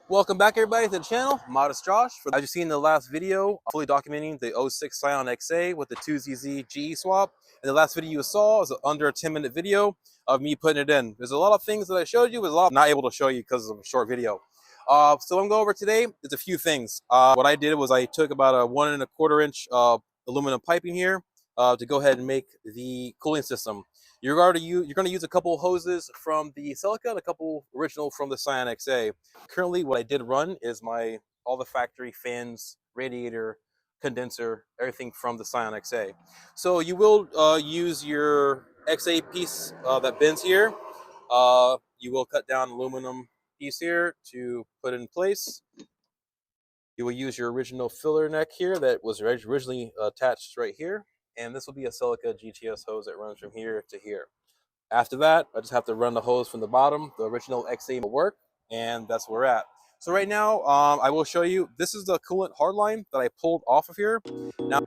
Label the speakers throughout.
Speaker 1: Welcome back everybody to the channel, Modest Josh. As you've seen in the last video, fully documenting the 06 Scion XA with the 2ZZ GE swap. And the last video you saw was under a 10-minute video of me putting it in. There's a lot of things that I showed you, but a lot I'm not able to show you because of a short video. So I'm going over today is a few things. What I did was I took about a 1 1/4 inch aluminum piping here to go ahead and make the cooling system. You're going to use a couple hoses from the Celica and a couple original from the Scion XA. Currently, what I did run is all the factory fans, radiator, condenser, everything from the Scion XA. So you will use your XA piece that bends here. You will cut down aluminum piece here to put in place. You will use your original filler neck here that was originally attached right here. And this will be a Celica GTS hose that runs from here to here. After that, I just have to run the hose from the bottom. The original XA will work, and that's where we're at. So right now, I will show you, this is the coolant hardline that I pulled off of here. Now,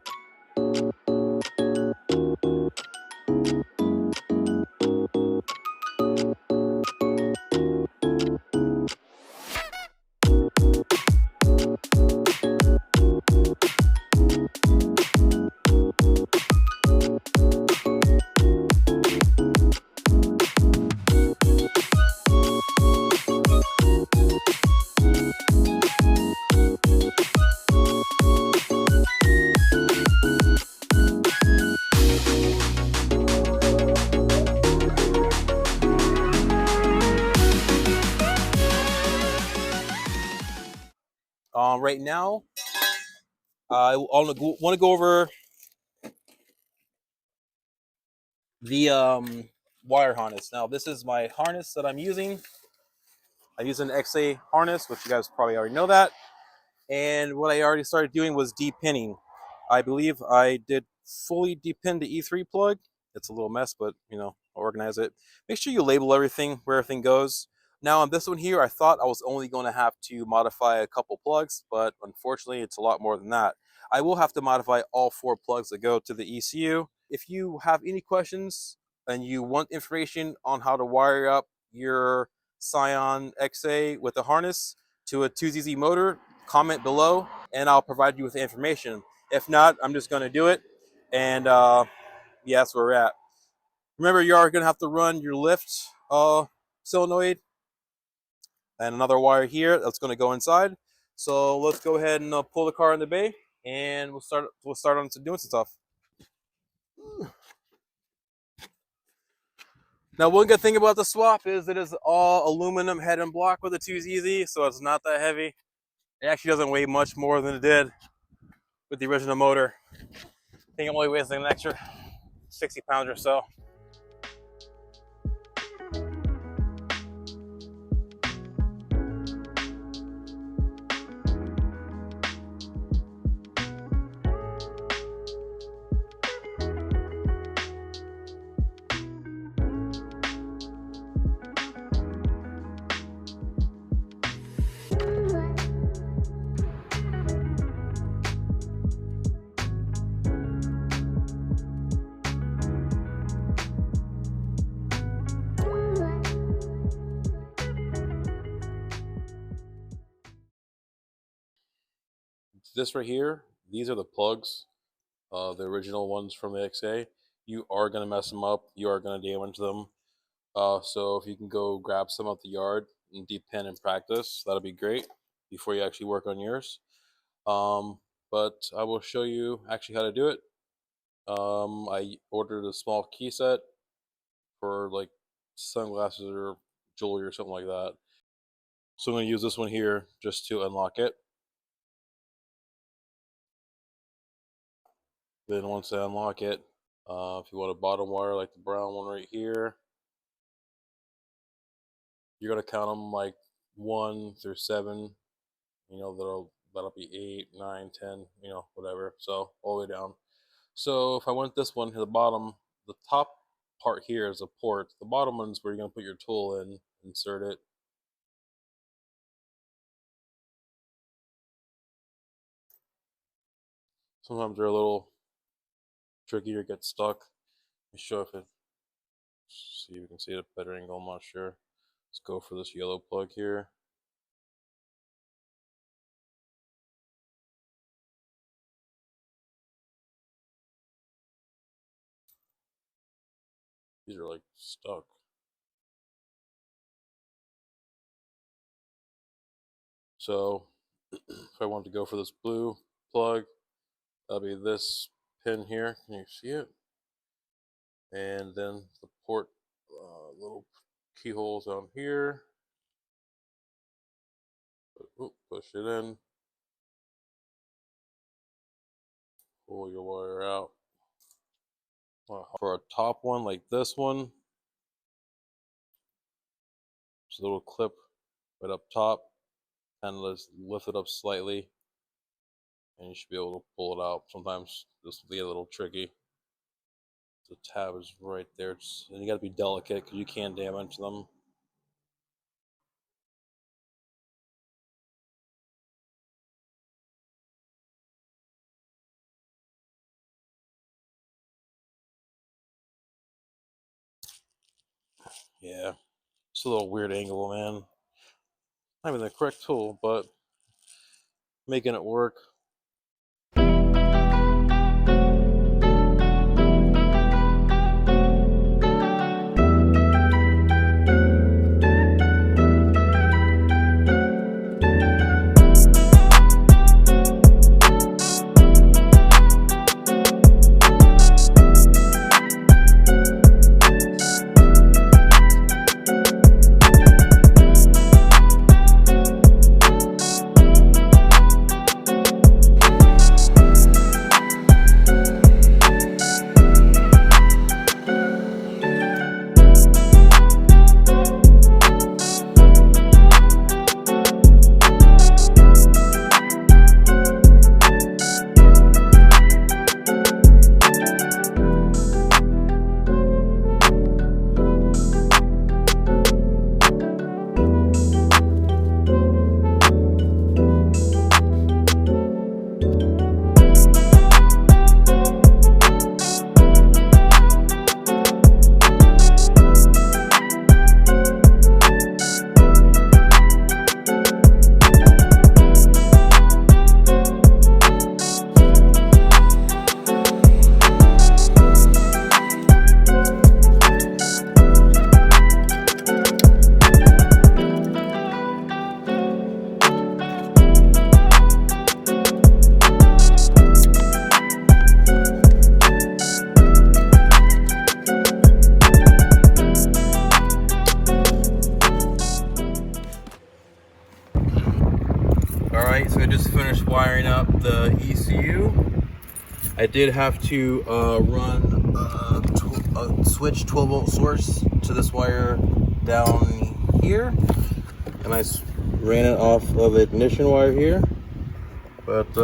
Speaker 1: right now, I want to go over the wire harness. Now, this is my harness that I'm using. I'm using an XA harness, which you guys probably already know that. And what I already started doing was depinning. I believe I did fully depin the E3 plug. It's a little mess, but I'll organize it. Make sure you label everything, where everything goes. Now on this one here, I thought I was only going to have to modify a couple plugs, but unfortunately it's a lot more than that. I will have to modify all 4 plugs that go to the ECU. If you have any questions and you want information on how to wire up your Scion XA with a harness to a 2ZZ motor, comment below and I'll provide you with the information. If not, I'm just going to do it. And yeah, that's where we're at. Remember, you are going to have to run your lift solenoid and another wire here that's going to go inside. So let's go ahead and pull the car in the bay, and we'll start on doing some stuff. Now, one good thing about the swap is it is all aluminum head and block with a 2ZZ, so it's not that heavy. It actually doesn't weigh much more than it did with the original motor. I think it only weighs like an extra 60 pounds or so. This right here, these are the plugs, the original ones from the XA. You are going to mess them up. You are going to damage them. So if you can go grab some out the yard and depin and practice, that'll be great before you actually work on yours. But I will show you actually how to do it. I ordered a small key set for like sunglasses or jewelry or something like that. So I'm going to use this one here just to unlock it. Then once I unlock it, if you want a bottom wire like the brown one right here, you're going to count them like 1 through 7. That'll be 8, 9, 10, whatever. So all the way down. So if I want this one to the bottom, the top part here is a port. The bottom one is where you're going to put your tool in, insert it. Sometimes they're a little trickier, get stuck. Let me show if it see if you can see it at a better angle. I'm not sure. Let's go for this yellow plug here. These are like stuck. So if I want to go for this blue plug, that'll be this pin here. Can you see it? And then the port little keyholes down here. Push it in. Pull your wire out. For a top one like this one, just a little clip right up top, and let's lift it up slightly, and you should be able to pull it out. Sometimes this will be a little tricky. The tab is right there, and you got to be delicate because you can damage them. Yeah, it's a little weird angle, man. Not even the correct tool, but making it work. Alright, so I just finished wiring up the ECU. I did have to run a switch 12-volt source to this wire down here, and I ran it off of the ignition wire here. But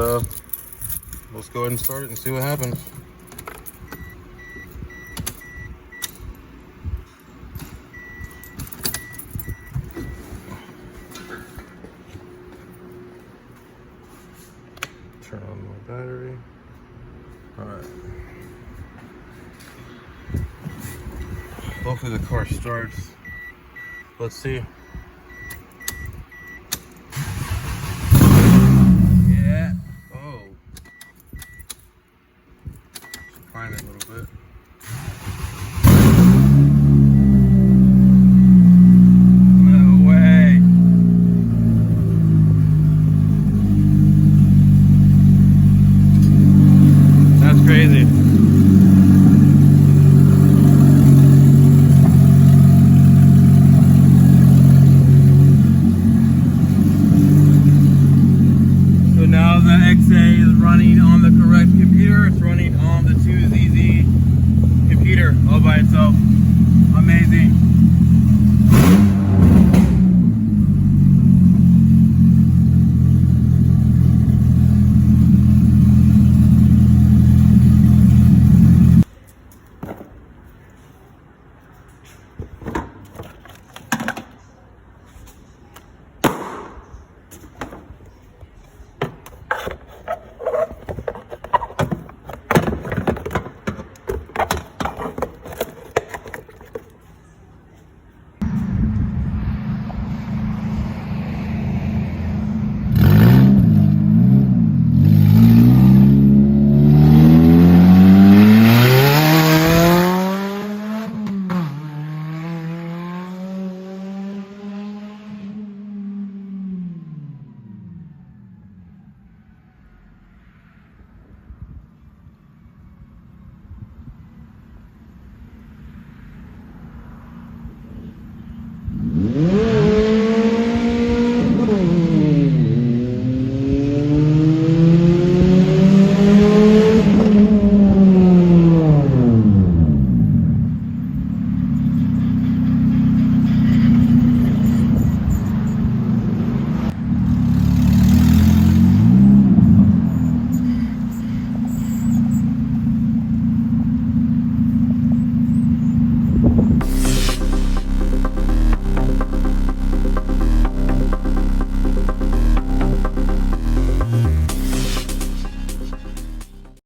Speaker 1: let's go ahead and start it and see what happens. Turn on my battery. Alright. Hopefully the car starts. Let's see.